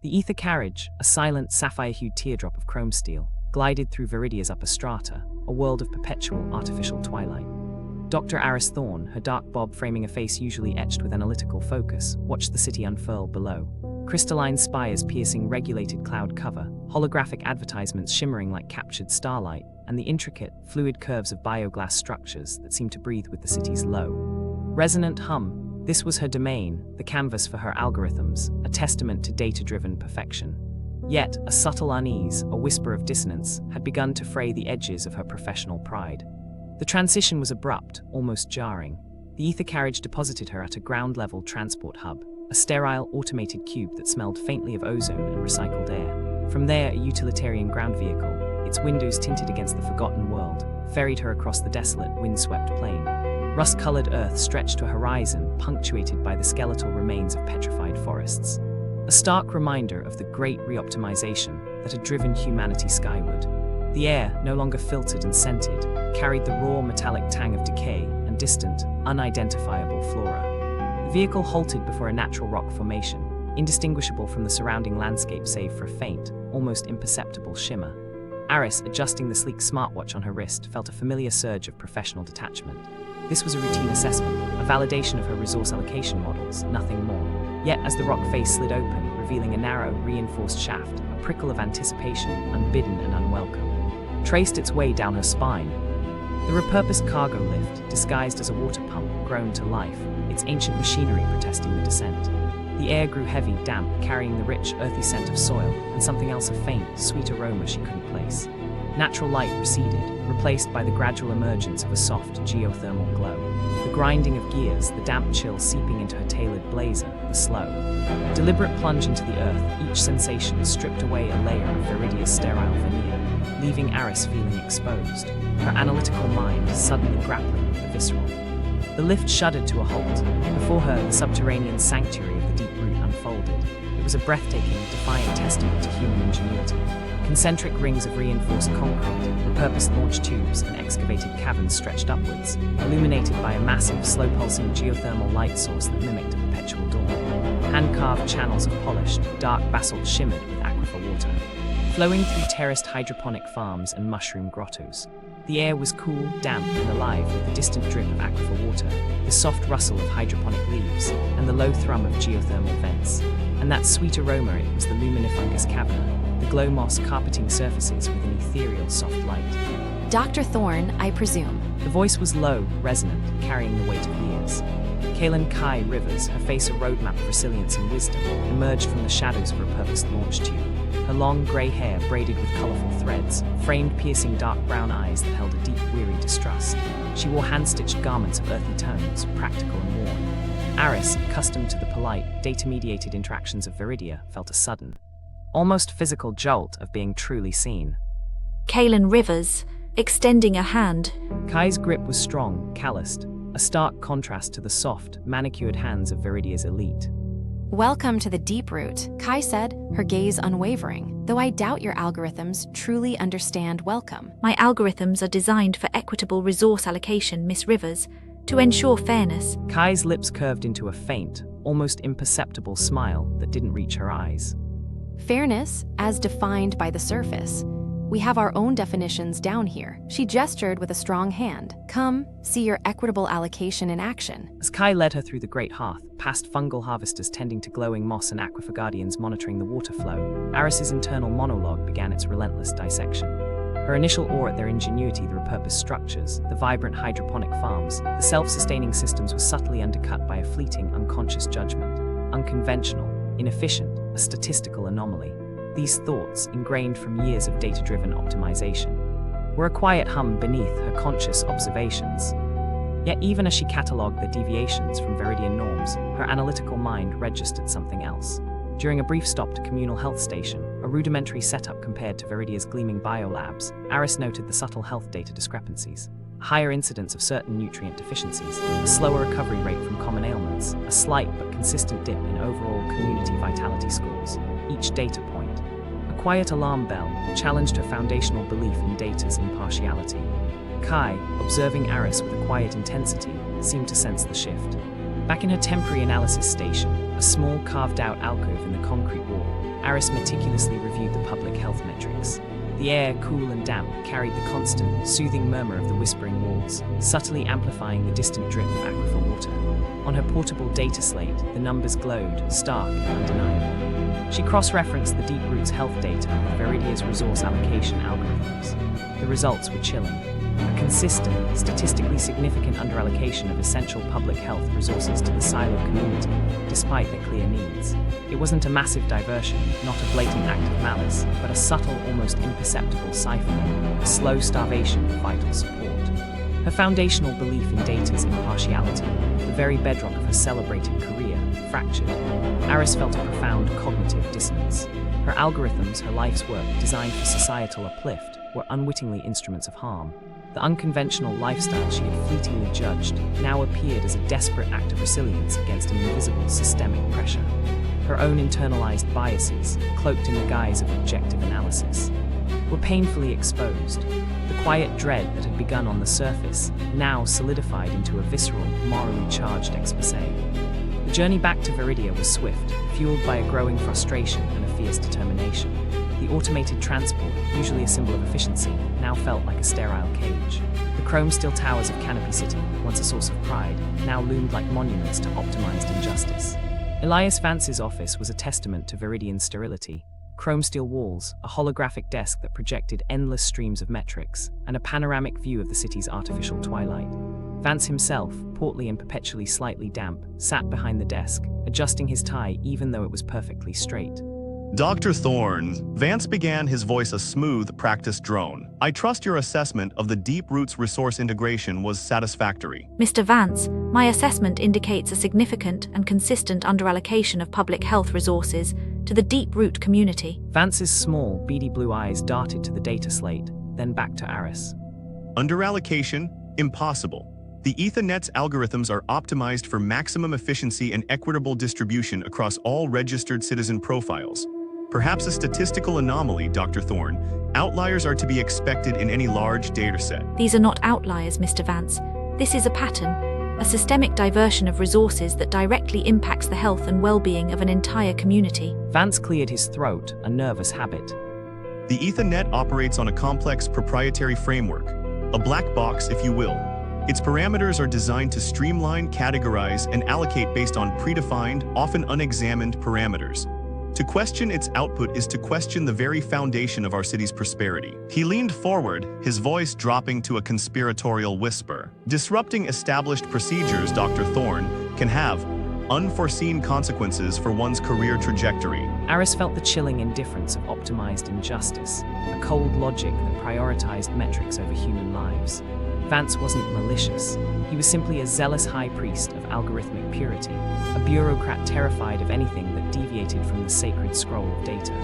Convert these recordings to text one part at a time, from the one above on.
The ether carriage, a silent sapphire-hued teardrop of chrome steel, glided through Viridia's upper strata, a world of perpetual artificial twilight. Dr. Aris Thorne, her dark bob framing a face usually etched with analytical focus, watched the city unfurl below. Crystalline spires piercing regulated cloud cover, holographic advertisements shimmering like captured starlight, and the intricate, fluid curves of bioglass structures that seemed to breathe with the city's low, resonant hum. This was her domain, the canvas for her algorithms, a testament to data-driven perfection. Yet, a subtle unease, a whisper of dissonance, had begun to fray the edges of her professional pride. The transition was abrupt, almost jarring. The ether carriage deposited her at a ground-level transport hub, a sterile, automated cube that smelled faintly of ozone and recycled air. From there, a utilitarian ground vehicle, its windows tinted against the forgotten world, ferried her across the desolate, windswept plain. Rust-colored earth stretched to a horizon, punctuated by the skeletal remains of petrified forests. A stark reminder of the great reoptimization that had driven humanity skyward. The air, no longer filtered and scented, carried the raw metallic tang of decay and distant, unidentifiable flora. The vehicle halted before a natural rock formation, indistinguishable from the surrounding landscape save for a faint, almost imperceptible shimmer. Aris, adjusting the sleek smartwatch on her wrist, felt a familiar surge of professional detachment. This was a routine assessment, a validation of her resource allocation models, nothing more. Yet, as the rock face slid open, revealing a narrow, reinforced shaft, a prickle of anticipation, unbidden and unwelcome, traced its way down her spine. The repurposed cargo lift, disguised as a water pump, groaned to life, its ancient machinery protesting the descent. The air grew heavy, damp, carrying the rich, earthy scent of soil, and something else, a faint, sweet aroma she couldn't place. Natural light receded, replaced by the gradual emergence of a soft, geothermal glow. The grinding of gears, the damp chill seeping into her tailored blazer, the slow, deliberate plunge into the earth, each sensation stripped away a layer of Viridia's sterile veneer, leaving Aris feeling exposed, her analytical mind suddenly grappling with the visceral. The lift shuddered to a halt. Before her, the subterranean sanctuary of the deep root unfolded. It was a breathtaking, defiant testament to human ingenuity. Concentric rings of reinforced concrete, repurposed launch tubes, and excavated caverns stretched upwards, illuminated by a massive, slow-pulsing geothermal light source that mimicked a perpetual dawn. Hand-carved channels of polished, dark basalt shimmered with aquifer water, flowing through terraced hydroponic farms and mushroom grottos. The air was cool, damp, and alive with the distant drip of aquifer water, the soft rustle of hydroponic leaves, and the low thrum of geothermal vents. And that sweet aroma, it was the luminifungus caverna, the glow moss carpeting surfaces with an ethereal soft light. Dr. Thorne, I presume. The voice was low, resonant, carrying the weight of years. Kaylin Kai Rivers, her face a roadmap of resilience and wisdom, emerged from the shadows of a repurposed launch tube. Her long grey hair braided with colourful threads, framed piercing dark brown eyes that held a deep, weary distrust. She wore hand-stitched garments of earthy tones, practical and worn. Aris, accustomed to the polite, data-mediated interactions of Viridia, felt a sudden, almost physical jolt of being truly seen. Kaylin Rivers, extending a hand. Kai's grip was strong, calloused, a stark contrast to the soft, manicured hands of Viridia's elite. Welcome to the deep root, Kai said, her gaze unwavering, though I doubt your algorithms truly understand welcome. My algorithms are designed for equitable resource allocation, Miss Rivers, to ensure fairness. Kai's lips curved into a faint, almost imperceptible smile that didn't reach her eyes. Fairness, as defined by the surface. We have our own definitions down here. She gestured with a strong hand. Come, see your equitable allocation in action. As Kai led her through the great hearth, past fungal harvesters tending to glowing moss and aquifer guardians monitoring the water flow, Aris's internal monologue began its relentless dissection. Her initial awe at their ingenuity, the repurposed structures, the vibrant hydroponic farms, the self-sustaining systems was subtly undercut by a fleeting, unconscious judgment. Unconventional, inefficient, a statistical anomaly. These thoughts, ingrained from years of data-driven optimization, were a quiet hum beneath her conscious observations. Yet even as she catalogued the deviations from Viridian norms, her analytical mind registered something else. During a brief stop to communal health station, a rudimentary setup compared to Viridia's gleaming biolabs, Aris noted the subtle health data discrepancies. A higher incidence of certain nutrient deficiencies, a slower recovery rate from common ailments, a slight but consistent dip in overall community vitality scores. Each data point, a quiet alarm bell, challenged her foundational belief in data's impartiality. Kai, observing Aris with a quiet intensity, seemed to sense the shift. Back in her temporary analysis station, a small carved-out alcove in the concrete wall, Aris meticulously reviewed the public health metrics. The air, cool and damp, carried the constant, soothing murmur of the whispering walls, subtly amplifying the distant drip of aquifer water. On her portable data slate, the numbers glowed, stark and undeniable. She cross-referenced the Deep Root's health data with Viridia's resource allocation algorithms. The results were chilling. A consistent, statistically significant underallocation of essential public health resources to the silo community, despite their clear needs. It wasn't a massive diversion, not a blatant act of malice, but a subtle, almost imperceptible siphoning, a slow starvation of vital support. Her foundational belief in data's impartiality, the very bedrock of her celebrated career, fractured. Aris felt a profound cognitive dissonance. Her algorithms, her life's work, designed for societal uplift, were unwittingly instruments of harm. The unconventional lifestyle she had fleetingly judged now appeared as a desperate act of resilience against an invisible systemic pressure. Her own internalized biases, cloaked in the guise of objective analysis, were painfully exposed. The quiet dread that had begun on the surface now solidified into a visceral, morally charged exposé. The journey back to Viridia was swift, fueled by a growing frustration and a fierce determination. The automated transport, usually a symbol of efficiency, now felt like a sterile cage. The chrome steel towers of Canopy City, once a source of pride, now loomed like monuments to optimized injustice. Elias Vance's office was a testament to Viridian's sterility. Chrome steel walls, a holographic desk that projected endless streams of metrics, and a panoramic view of the city's artificial twilight. Vance himself, portly and perpetually slightly damp, sat behind the desk, adjusting his tie even though it was perfectly straight. Dr. Thorne, Vance began, his voice a smooth, practiced drone. I trust your assessment of the Deep Root's resource integration was satisfactory. Mr. Vance, my assessment indicates a significant and consistent underallocation of public health resources to the Deep Root community. Vance's small, beady blue eyes darted to the data slate, then back to Aris. Underallocation? Impossible. The Ethernet's algorithms are optimized for maximum efficiency and equitable distribution across all registered citizen profiles. Perhaps a statistical anomaly, Dr. Thorne. Outliers are to be expected in any large dataset. These are not outliers, Mr. Vance. This is a pattern, a systemic diversion of resources that directly impacts the health and well-being of an entire community. Vance cleared his throat, a nervous habit. The Ethernet operates on a complex proprietary framework, a black box, if you will. Its parameters are designed to streamline, categorize, and allocate based on predefined, often unexamined parameters. To question its output is to question the very foundation of our city's prosperity. He leaned forward, his voice dropping to a conspiratorial whisper. Disrupting established procedures, Dr. Thorne, can have unforeseen consequences for one's career trajectory. Aris felt the chilling indifference of optimized injustice, a cold logic that prioritized metrics over human lives. Vance wasn't malicious. He was simply a zealous high priest of algorithmic purity, a bureaucrat terrified of anything that deviated from the sacred scroll of data.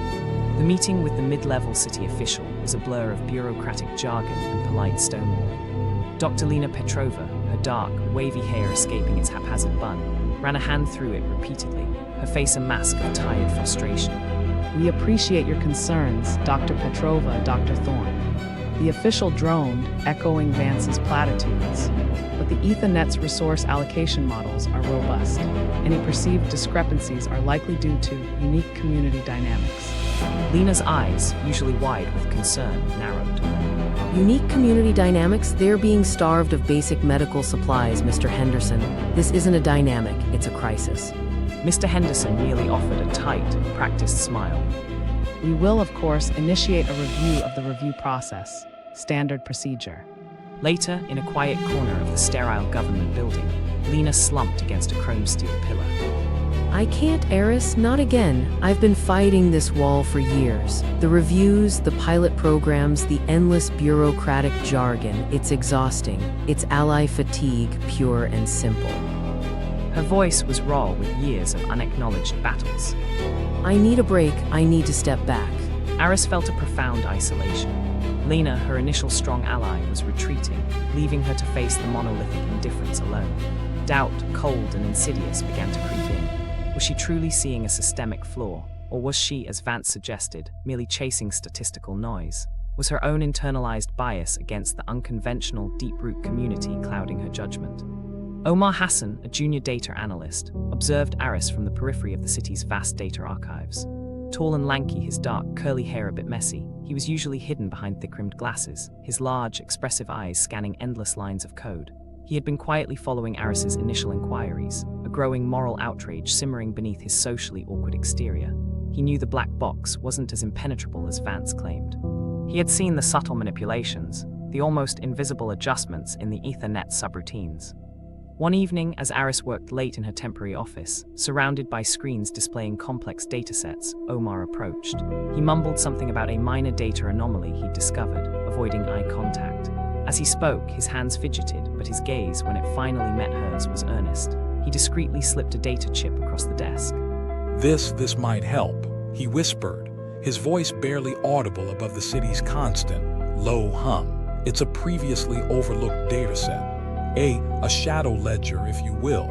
The meeting with the mid-level city official was a blur of bureaucratic jargon and polite stonewalling. Dr. Lena Petrova, her dark, wavy hair escaping its haphazard bun, ran a hand through it repeatedly, her face a mask of tired frustration. We appreciate your concerns, Dr. Petrova, Dr. Thorne. The official droned, echoing Vance's platitudes, but the Ethernet's resource allocation models are robust. Any perceived discrepancies are likely due to unique community dynamics. Lena's eyes, usually wide with concern, narrowed. Unique community dynamics? They're being starved of basic medical supplies, Mr. Henderson. This isn't a dynamic, it's a crisis. Mr. Henderson merely offered a tight, practiced smile. We will, of course, initiate a review of the review process, standard procedure. Later, in a quiet corner of the sterile government building, Lena slumped against a chrome steel pillar. I can't, Aris, not again. I've been fighting this wall for years. The reviews, the pilot programs, the endless bureaucratic jargon, it's exhausting. It's ally fatigue, pure and simple. Her voice was raw with years of unacknowledged battles. I need a break. I need to step back. Aris felt a profound isolation. Lena, her initial strong ally, was retreating, leaving her to face the monolithic indifference alone. Doubt, cold and insidious, began to creep in. Was she truly seeing a systemic flaw, or was she, as Vance suggested, merely chasing statistical noise? Was her own internalized bias against the unconventional Deep Root community clouding her judgment? Omar Hassan, a junior data analyst, observed Aris from the periphery of the city's vast data archives. Tall and lanky, his dark, curly hair a bit messy, he was usually hidden behind thick-rimmed glasses, his large, expressive eyes scanning endless lines of code. He had been quietly following Aris's initial inquiries, a growing moral outrage simmering beneath his socially awkward exterior. He knew the black box wasn't as impenetrable as Vance claimed. He had seen the subtle manipulations, the almost invisible adjustments in the Ethernet subroutines. One evening, as Aris worked late in her temporary office, surrounded by screens displaying complex datasets, Omar approached. He mumbled something about a minor data anomaly he'd discovered, avoiding eye contact. As he spoke, his hands fidgeted, but his gaze, when it finally met hers, was earnest. He discreetly slipped a data chip across the desk. This might help, he whispered, his voice barely audible above the city's constant, low hum. It's a previously overlooked dataset. A shadow ledger, if you will.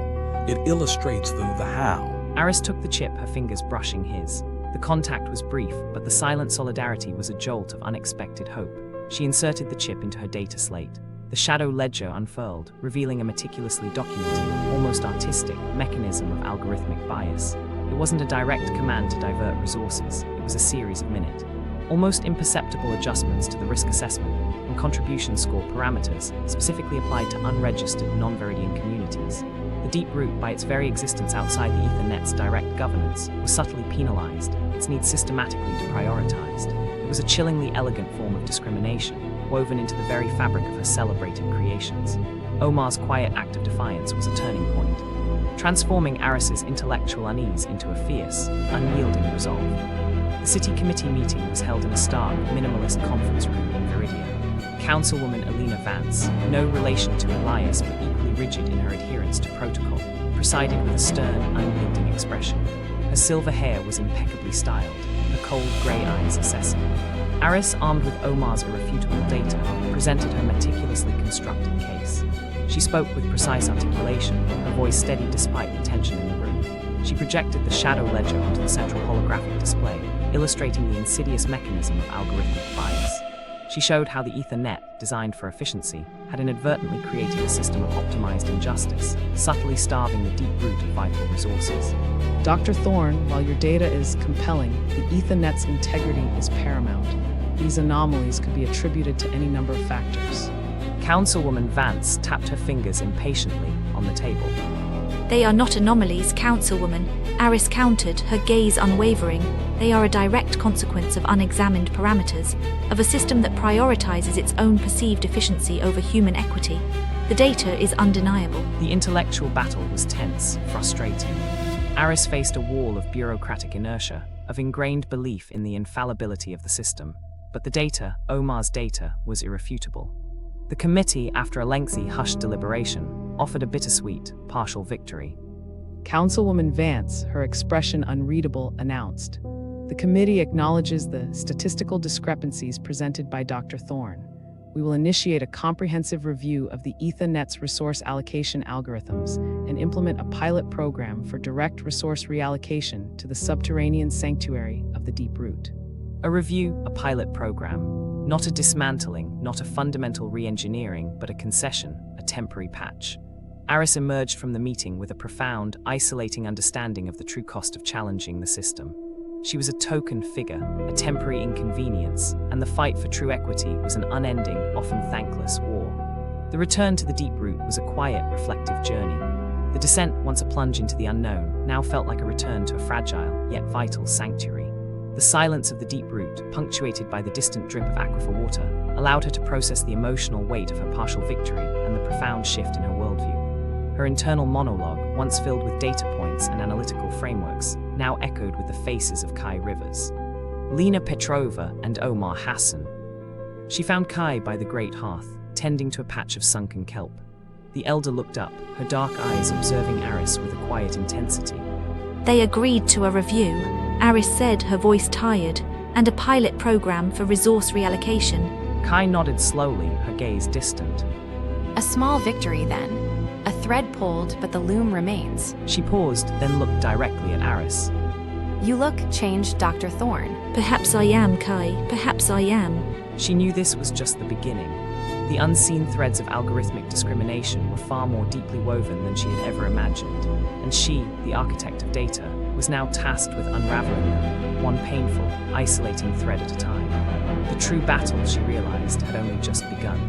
It illustrates the how. Aris took the chip, her fingers brushing his. The contact was brief, but the silent solidarity was a jolt of unexpected hope. She inserted the chip into her data slate. The shadow ledger unfurled, revealing a meticulously documented, almost artistic, mechanism of algorithmic bias. It wasn't a direct command to divert resources, it was a series of minute, almost imperceptible adjustments to the risk assessment and contribution score parameters specifically applied to unregistered non-Viridian communities. The deep root, by its very existence outside the Ethernet's direct governance, was subtly penalized, its needs systematically deprioritized. It was a chillingly elegant form of discrimination, woven into the very fabric of her celebrated creations. Omar's quiet act of defiance was a turning point, transforming Aris's intellectual unease into a fierce, unyielding resolve. The city committee meeting was held in a stark, minimalist conference room in Viridia. Councilwoman Elena Vance, no relation to Elias but equally rigid in her adherence to protocol, presided with a stern, unyielding expression. Her silver hair was impeccably styled, her cold grey eyes assessing. Aris, armed with Omar's irrefutable data, presented her meticulously constructed case. She spoke with precise articulation, her voice steady despite the tension in the room. She projected the shadow ledger onto the central holographic display, illustrating the insidious mechanism of algorithmic bias. She showed how the Ethernet, designed for efficiency, had inadvertently created a system of optimized injustice, subtly starving the deep root of vital resources. Dr. Thorne, while your data is compelling, the Ethernet's integrity is paramount. These anomalies could be attributed to any number of factors. Councilwoman Vance tapped her fingers impatiently on the table. They are not anomalies, Councilwoman, Aris countered, her gaze unwavering. They are a direct consequence of unexamined parameters, of a system that prioritizes its own perceived efficiency over human equity. The data is undeniable. The intellectual battle was tense, frustrating. Aris faced a wall of bureaucratic inertia, of ingrained belief in the infallibility of the system. But the data, Omar's data, was irrefutable. The committee, after a lengthy, hushed deliberation, offered a bittersweet, partial victory. Councilwoman Vance, her expression unreadable, announced, "The committee acknowledges the statistical discrepancies presented by Dr. Thorne. We will initiate a comprehensive review of the Ethernet's resource allocation algorithms and implement a pilot program for direct resource reallocation to the subterranean sanctuary of the Deep Root." A review, a pilot program. Not a dismantling, not a fundamental re-engineering, but a concession, a temporary patch. Aris emerged from the meeting with a profound, isolating understanding of the true cost of challenging the system. She was a token figure, a temporary inconvenience, and the fight for true equity was an unending, often thankless war. The return to the Deep Root was a quiet, reflective journey. The descent, once a plunge into the unknown, now felt like a return to a fragile, yet vital sanctuary. The silence of the Deep Root, punctuated by the distant drip of aquifer water, allowed her to process the emotional weight of her partial victory and the profound shift in her worldview. Her internal monologue, once filled with data points and analytical frameworks, now echoed with the faces of Kai Rivers, Lena Petrova, and Omar Hassan. She found Kai by the great hearth, tending to a patch of sunken kelp. The elder looked up, her dark eyes observing Aris with a quiet intensity. They agreed to a review, Aris said, her voice tired, and a pilot program for resource reallocation. Kai nodded slowly, her gaze distant. A small victory, then. A thread pulled, but the loom remains. She paused, then looked directly at Aris. You look changed, Dr. Thorne. Perhaps I am, Kai, perhaps I am. She knew this was just the beginning. The unseen threads of algorithmic discrimination were far more deeply woven than she had ever imagined, and she, the architect of data, was now tasked with unraveling them, one painful, isolating thread at a time. The true battle, she realized, had only just begun.